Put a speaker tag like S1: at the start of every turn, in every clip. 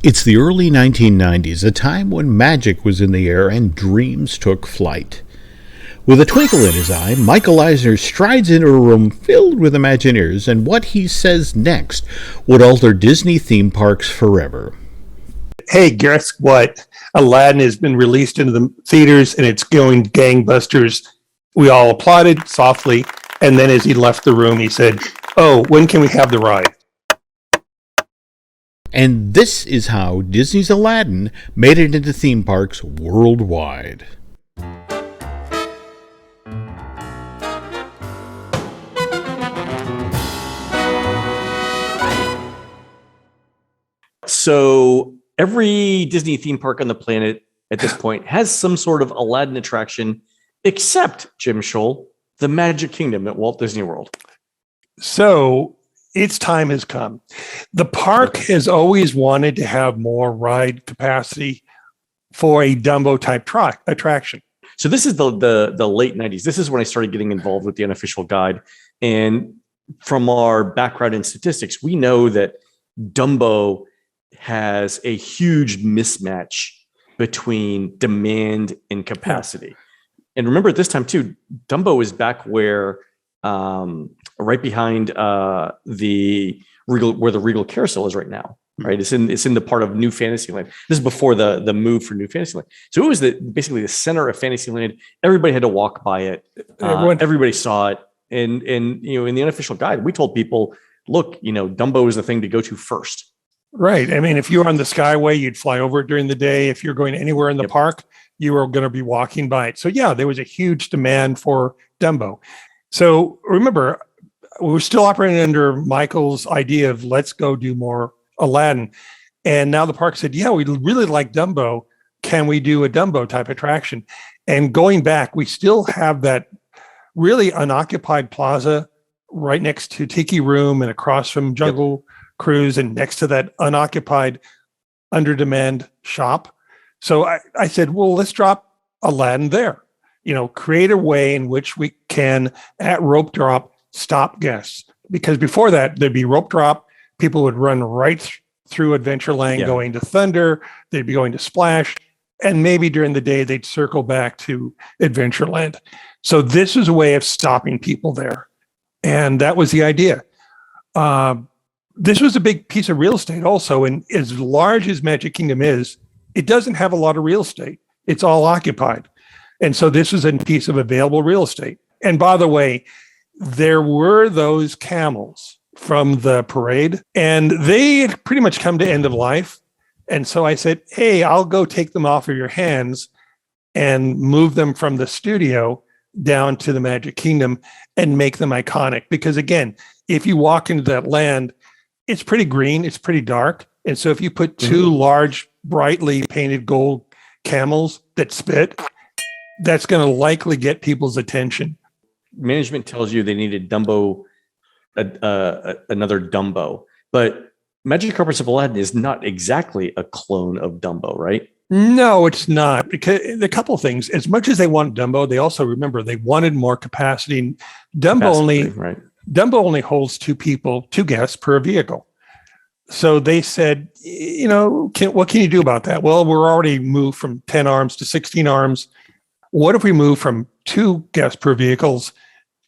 S1: It's the early 1990s, a time when magic was in the air and dreams took flight. With a twinkle in his eye, Michael Eisner strides into a room filled with Imagineers, and what he says next would alter Disney theme parks forever.
S2: Hey, guess what? Aladdin has been released into the theaters and it's going gangbusters. We all applauded softly, and then as he left the room, he said, "Oh, when can we have the ride?"
S1: And this is how Disney's Aladdin made it into theme parks worldwide.
S3: So every Disney theme park on the planet at this point has some sort of Aladdin attraction, except, Jim Shull, the Magic Kingdom at Walt Disney World.
S2: So its time has come. The park has always wanted to have more ride capacity for a Dumbo type attraction.
S3: So this is the late 90s. This is when I started getting involved with the unofficial guide. And from our background in statistics, we know that Dumbo has a huge mismatch between demand and capacity. And remember at this time too, Dumbo is back where right behind the Regal Carousel is right now. Right, it's in the part of New Fantasyland. This is before the move for New Fantasyland. So it was basically the center of Fantasyland. Everybody had to walk by it. Everybody saw it, and in the unofficial guide, we told people, look, Dumbo is the thing to go to first.
S2: Right. I mean, if you were on the Skyway, you'd fly over it during the day. If you're going anywhere in the park, you were going to be walking by it. So yeah, there was a huge demand for Dumbo. So remember, we were still operating under Michael's idea of let's go do more Aladdin. And now the park said, yeah, we really like Dumbo. Can we do a Dumbo type attraction? And going back, we still have that really unoccupied plaza right next to Tiki Room and across from Jungle Cruise and next to that unoccupied under demand shop. So I said, well, let's drop Aladdin there. Create a way in which we can, at rope drop, stop guests. Because before that, there'd be rope drop. People would run right through Adventureland going to Thunder. They'd be going to Splash. And maybe during the day, they'd circle back to Adventureland. So this is a way of stopping people there. And that was the idea. This was a big piece of real estate also. And as large as Magic Kingdom is, it doesn't have a lot of real estate. It's all occupied. And so this is a piece of available real estate. And by the way, there were those camels from the parade, and they had pretty much come to end of life. And so I said, hey, I'll go take them off of your hands and move them from the studio down to the Magic Kingdom and make them iconic. Because again, if you walk into that land, it's pretty green, it's pretty dark. And so if you put two large, brightly painted gold camels that spit, that's going to likely get people's attention.
S3: Management tells you they needed Dumbo, another Dumbo, but Magic Carpets of Aladdin is not exactly a clone of Dumbo, right?
S2: No, it's not, because a couple of things. As much as they want Dumbo, they also remember they wanted more capacity. Dumbo only holds two guests per vehicle. So they said, what can you do about that? Well, we're already moved from 10 arms to 16 arms. What if we move from 2 guests per vehicles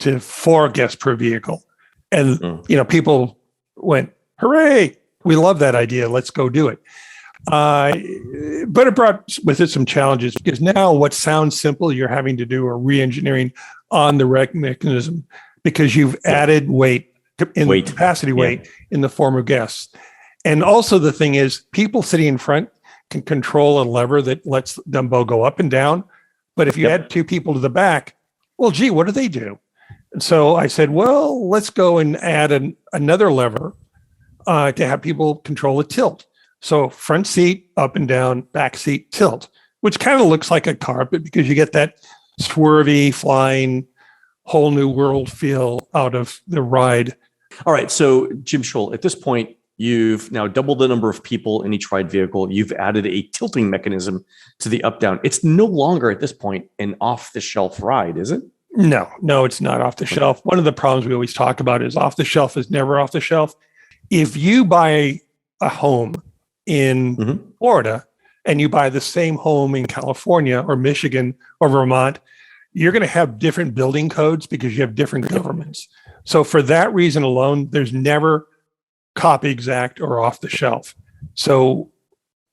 S2: to 4 guests per vehicle? And, people went, hooray, we love that idea. Let's go do it. But it brought with it some challenges, because now what sounds simple, you're having to do a re-engineering on the rec mechanism, because you've added capacity weight in the form of guests. And also the thing is, people sitting in front can control a lever that lets Dumbo go up and down. But if you add 2 people to the back, well, gee, what do they do? And so I said, well, let's go and add another lever to have people control a tilt. So front seat, up and down, back seat, tilt, which kind of looks like a carpet, because you get that swervy, flying, whole new world feel out of the ride.
S3: All right. So Jim Shull, at this point, you've now doubled the number of people in each ride vehicle. You've added a tilting mechanism to the up-down. It's no longer at this point an off-the-shelf ride, is it?
S2: No, it's not off the shelf. One of the problems we always talk about is off the shelf is never off the shelf. If you buy a home in Florida and you buy the same home in California or Michigan or Vermont, you're going to have different building codes because you have different governments. So for that reason alone, there's never copy exact or off the shelf. So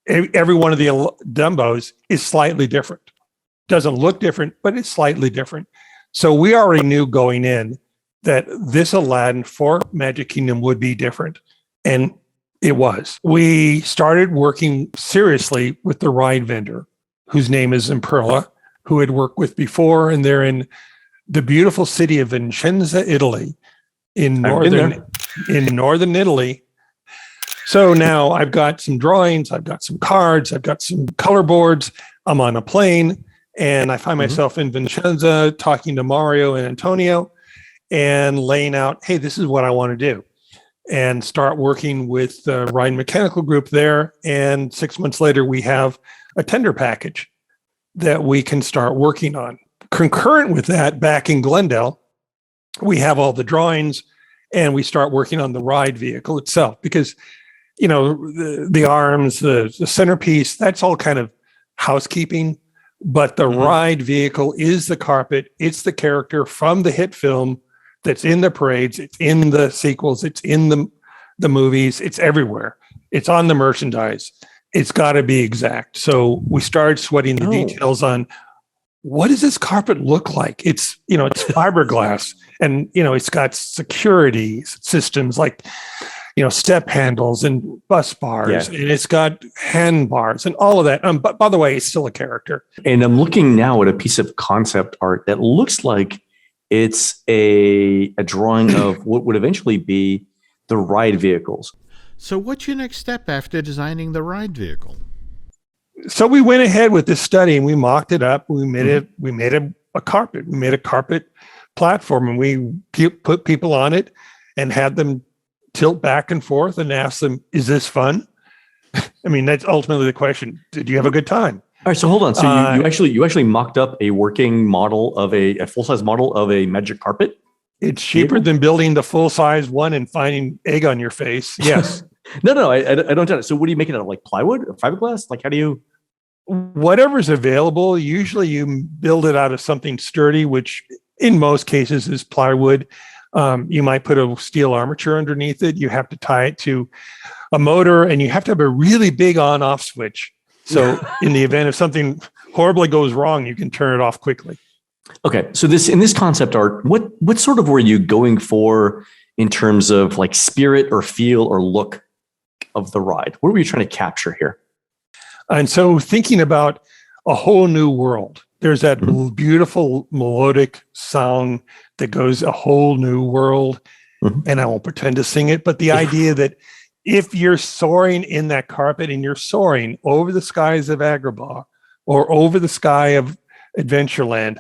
S2: every one of the Dumbos is slightly different. Doesn't look different, but it's slightly different. So we already knew going in that this Aladdin for Magic Kingdom would be different. And it was. We started working seriously with the ride vendor, whose name is Imperla, who had worked with before, and they're in the beautiful city of Enchante, Italy, in northern Italy. So now I've got some drawings, I've got some cards, I've got some color boards. I'm on a plane, and I find myself in Vincenza talking to Mario and Antonio and laying out, hey, this is what I want to do. And start working with the Ride Mechanical Group there. And 6 months later, we have a tender package that we can start working on. Concurrent with that, back in Glendale, we have all the drawings and we start working on the ride vehicle itself because, you know, the arms, the centerpiece, that's all kind of housekeeping. But the ride vehicle is the carpet. It's the character from the hit film that's in the parades, it's in the sequels, it's in the movies, it's everywhere. It's on the merchandise. It's got to be exact. So we started sweating the details on what does this carpet look like? It's, you know, it's fiberglass and, you know, it's got security systems like, you know, step handles and bus bars, and it's got handbars and all of that. But by the way, it's still a character.
S3: And I'm looking now at a piece of concept art that looks like it's a drawing of what would eventually be the ride vehicles.
S1: So what's your next step after designing the ride vehicle?
S2: So we went ahead with this study and we mocked it up. We made it. We made a carpet. We made a carpet platform, and we put people on it and had them tilt back and forth and ask them, "Is this fun?" I mean, that's ultimately the question. Did you have a good time?
S3: All right, so hold on. So you actually mocked up a working model of a full-size model of a magic carpet?
S2: It's cheaper than building the full-size one and finding egg on your face. Yes.
S3: No, I don't doubt it. So what are you making out of, like plywood or fiberglass? Like how do you?
S2: Whatever's available. Usually you build it out of something sturdy, which in most cases is plywood. You might put a steel armature underneath it. You have to tie it to a motor, and you have to have a really big on-off switch. So in the event of something horribly goes wrong, you can turn it off quickly.
S3: Okay. So in this concept art, what sort of were you going for in terms of like spirit or feel or look of the ride? What were you trying to capture here?
S2: And so thinking about a whole new world, there's that beautiful melodic sound that goes a whole new world. And I won't pretend to sing it, but the idea that if you're soaring in that carpet and you're soaring over the skies of Agrabah or over the sky of Adventureland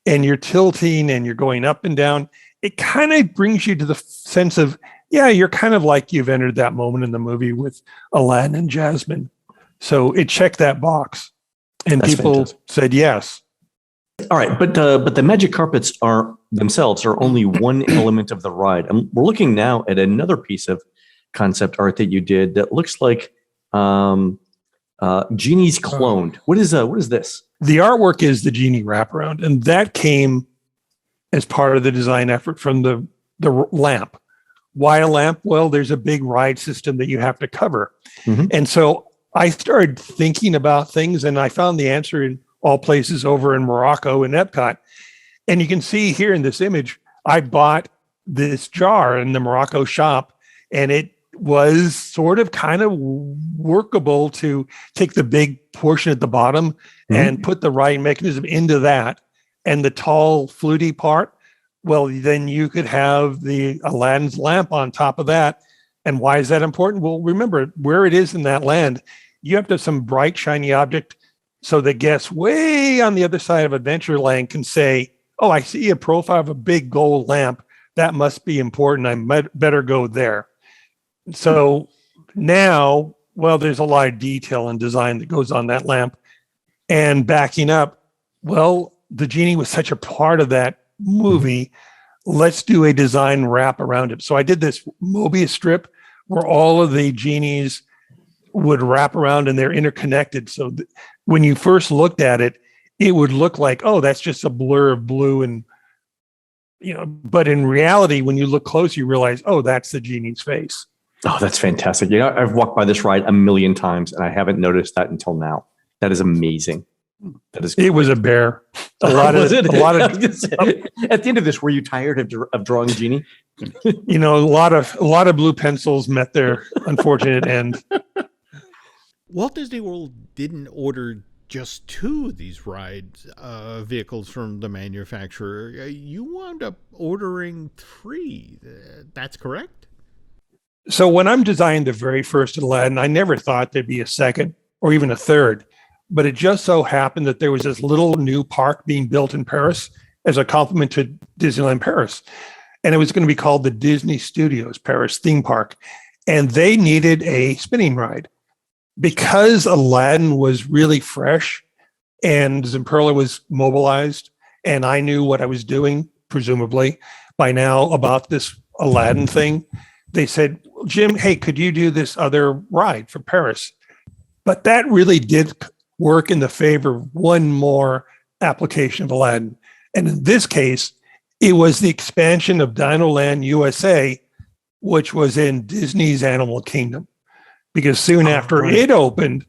S2: and you're tilting and you're going up and down, it kind of brings you to the sense of, yeah, you're kind of like you've entered that moment in the movie with Aladdin and Jasmine. So it checked that box and that's people fantastic. Said yes.
S3: All right. But the magic carpets themselves are only one element of the ride. And we're looking now at another piece of concept art that you did that looks like Genie's cloned. What is this?
S2: The artwork is the Genie wraparound, and that came as part of the design effort from the lamp. Why a lamp? Well, there's a big ride system that you have to cover. And so I started thinking about things, and I found the answer in all places over in Morocco in Epcot. And you can see here in this image, I bought this jar in the Morocco shop, and it was sort of kind of workable to take the big portion at the bottom and put the ride mechanism into that, and the tall fluty part. Well, then you could have the Aladdin's lamp on top of that. And why is that important? Well, remember where it is in that land, you have to have some bright, shiny object so the guests way on the other side of Adventureland can say, oh, I see a profile of a big gold lamp. That must be important. I better go there. So now, well, there's a lot of detail and design that goes on that lamp. And backing up, well, the Genie was such a part of that movie. Let's do a design wrap around it. So I did this Mobius strip where all of the Genie's would wrap around and they're interconnected. So when you first looked at it, it would look like, oh, that's just a blur of blue. And, but in reality, when you look close, you realize, oh, that's the genie's face.
S3: Oh, that's fantastic. I've walked by this ride a million times and I haven't noticed that until now. That is amazing.
S2: It was a bear. At
S3: the end of this, were you tired of drawing Genie?
S2: A lot of blue pencils met their unfortunate end.
S1: Walt Disney World didn't order just 2 of these ride vehicles from the manufacturer. You wound up ordering 3. That's correct?
S2: So when I'm designing the very first Aladdin, I never thought there'd be a second or even a third. But it just so happened that there was this little new park being built in Paris as a complement to Disneyland Paris. And it was going to be called the Disney Studios Paris theme park. And they needed a spinning ride. Because Aladdin was really fresh and Zamperla was mobilized, and I knew what I was doing, presumably, by now about this Aladdin thing, they said, Jim, hey, could you do this other ride for Paris? But that really did work in the favor of one more application of Aladdin. And in this case, it was the expansion of Dinoland USA, which was in Disney's Animal Kingdom. Because soon after it opened,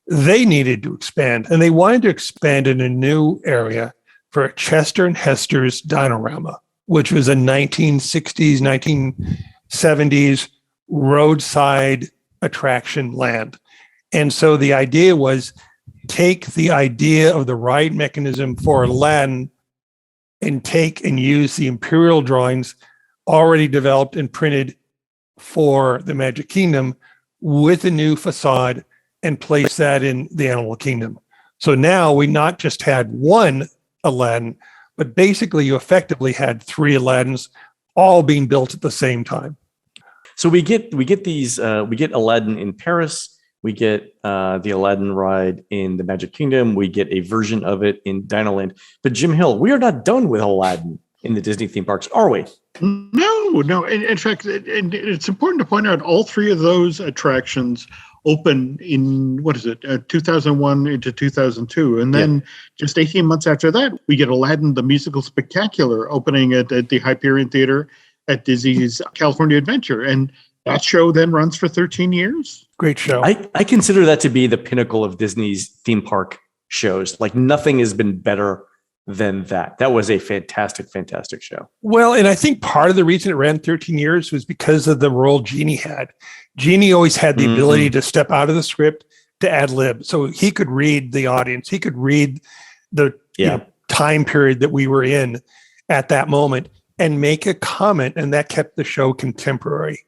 S2: they needed to expand. And they wanted to expand in a new area for Chester and Hester's Dinorama, which was a 1960s, 1970s roadside attraction land. And so the idea was take the idea of the ride mechanism for Aladdin and take and use the imperial drawings already developed and printed for the Magic Kingdom with a new facade and place that in the Animal Kingdom. So now we not just had one Aladdin, but basically you effectively had 3 Aladdins all being built at the same time.
S3: So we get Aladdin in Paris. We get the Aladdin ride in the Magic Kingdom. We get a version of it in Dinoland. But Jim Hill, we are not done with Aladdin in the Disney theme parks, are we?
S4: No. In fact, and it's important to point out all 3 of those attractions open in, 2001 into 2002. And then just 18 months after that, we get Aladdin, the Musical Spectacular, opening at the Hyperion Theater at Disney's California Adventure. And that show then runs for 13 years.
S2: Great show.
S3: I consider that to be the pinnacle of Disney's theme park shows. Like nothing has been better than that. That was a fantastic, fantastic show.
S2: Well, and I think part of the reason it ran 13 years was because of the role Genie had. Genie always had the ability to step out of the script to ad lib. So he could read the audience. He could read the time period that we were in at that moment and make a comment. And that kept the show contemporary.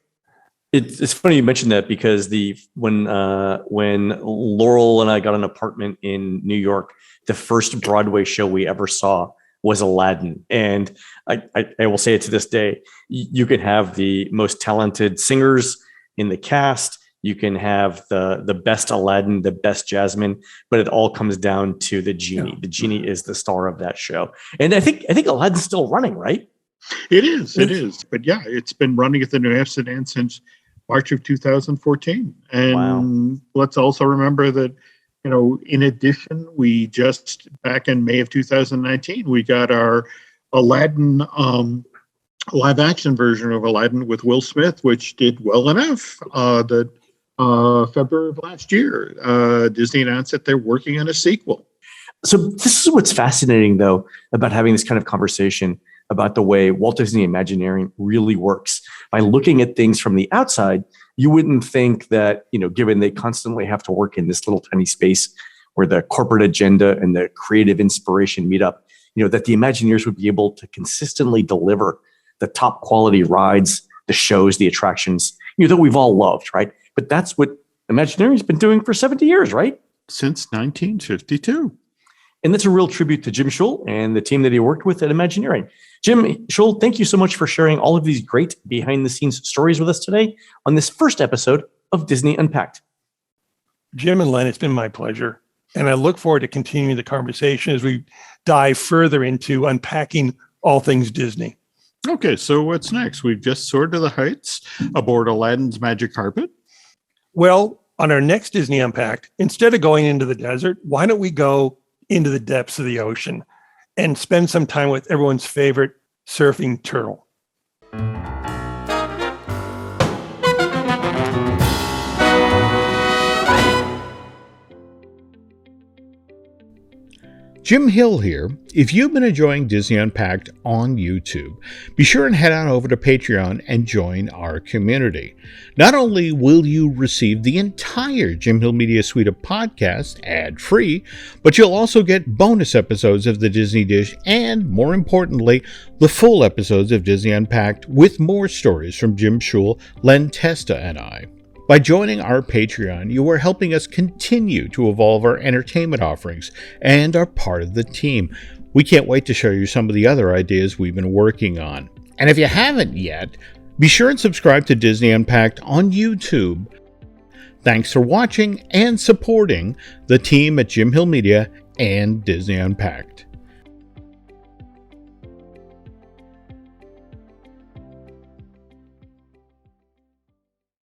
S3: It's funny you mentioned that because when Laurel and I got an apartment in New York, the first Broadway show we ever saw was Aladdin. And I will say it to this day, you can have the most talented singers in the cast. You can have the best Aladdin, the best Jasmine, but it all comes down to the Genie. The Genie is the star of that show. And I think Aladdin's still running, right?
S4: It is. But yeah, it's been running at the New Amsterdam since March of 2014. And let's also remember that, in addition, we just back in May of 2019, we got our Aladdin live action version of Aladdin with Will Smith, which did well enough that February of last year, Disney announced that they're working on a sequel.
S3: So this is what's fascinating, though, about having this kind of conversation about the way Walt Disney Imagineering really works. By looking at things from the outside, you wouldn't think that, given they constantly have to work in this little tiny space where the corporate agenda and the creative inspiration meet up, that the Imagineers would be able to consistently deliver the top quality rides, the shows, the attractions, that we've all loved, right? But that's what Imagineering's been doing for 70 years, right?
S4: Since 1952.
S3: And that's a real tribute to Jim Shull and the team that he worked with at Imagineering. Jim Shull, thank you so much for sharing all of these great behind-the-scenes stories with us today on this first episode of Disney Unpacked.
S2: Jim and Len, it's been my pleasure. And I look forward to continuing the conversation as we dive further into unpacking all things Disney.
S4: Okay, so what's next? We've just soared to the heights aboard Aladdin's Magic Carpet.
S2: Well, on our next Disney Unpacked, instead of going into the desert, why don't we go into the depths of the ocean and spend some time with everyone's favorite surfing turtle?
S1: Jim Hill here. If you've been enjoying Disney Unpacked on YouTube, be sure and head on over to Patreon and join our community. Not only will you receive the entire Jim Hill Media suite of podcasts ad-free, but you'll also get bonus episodes of the Disney Dish and, more importantly, the full episodes of Disney Unpacked with more stories from Jim Shull, Len, Testa, and I. By joining our Patreon, you are helping us continue to evolve our entertainment offerings and are part of the team. We can't wait to show you some of the other ideas we've been working on. And if you haven't yet, be sure and subscribe to Disney Unpacked on YouTube. Thanks for watching and supporting the team at Jim Hill Media and Disney Unpacked.